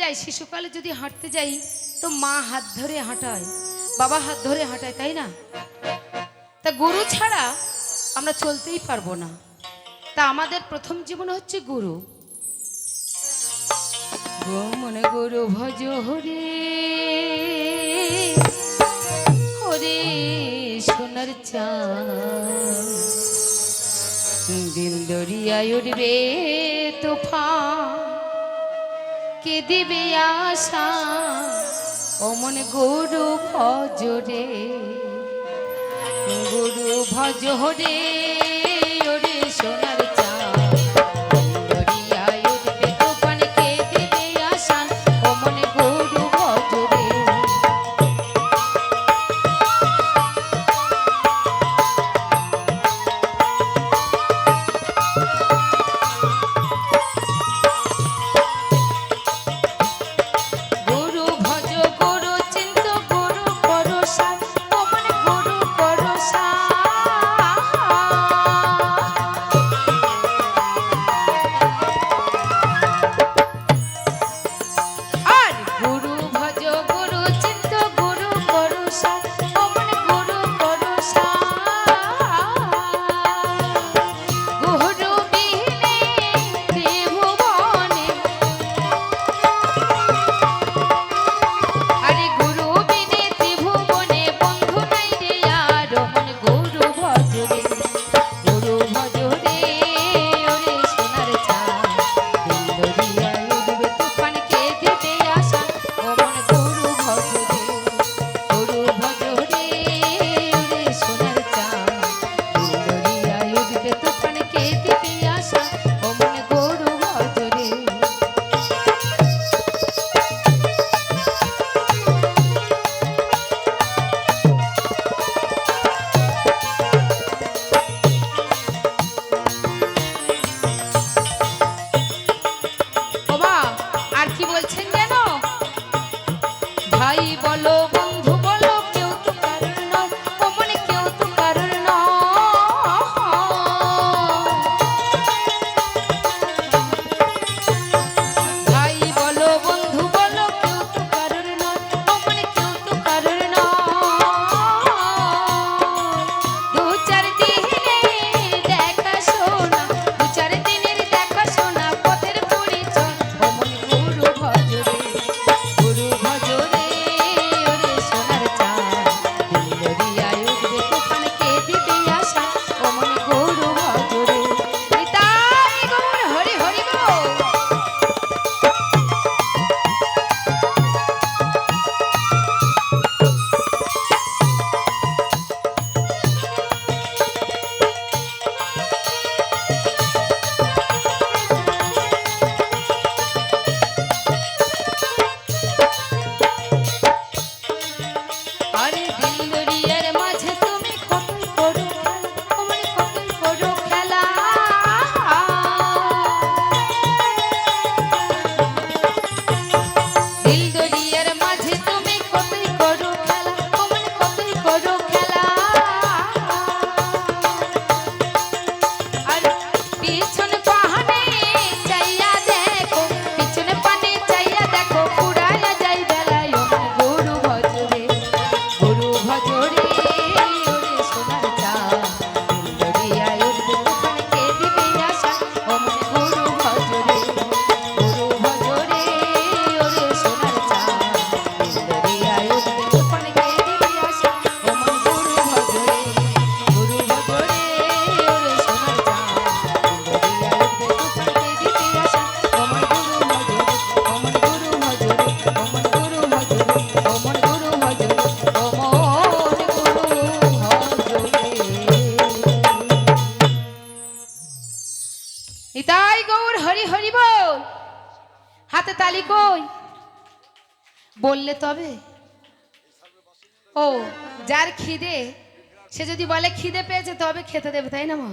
যাই শিশুকালে যদি হাঁটতে যাই তো মা হাত ধরে হাঁটায়, বাবা হাত ধরে হাঁটায়, তাই না? তা গুরু ছাড়া আমরা চলতেই পারবো না। তা আমাদের প্রথম জীবন হচ্ছে গুরু। মনে গুরু ভজ হরে হরে সোনার চাঁদ, দিন দরিয়ায় উঠবে তুফান, কে দিবে আশা ও মনে গুরু ভজ রে, গুরু ভজ হরে ওরে সোনার চাঁদ, দরিয়ায় উঠবে তুফান, কে দিবে আশা ও মনে গুরু ভজ রে। ভাই বলো বন্ধু বলো কেউ তো কারণ নয়, ও মনে কেউ তো কারণ নয়। ভাই বলো বন্ধু বলো কেউ তো কারণ নয়, ও মনে কেউ তো কারণ নয়। দু চার দিনের দেখা শোনা, দু চার দিনের দেখা শোনা পথের পরিচয়, ও মনে গুরু ভজ রে, গুরু ভজ রে। নিতাই গৌর হরি হরি বল। হাতে তালি কই বললে তবে। ও যার খিদে সে যদি বলে খিদে পেয়েছে তবে খেতে দেবে, তাই না মা?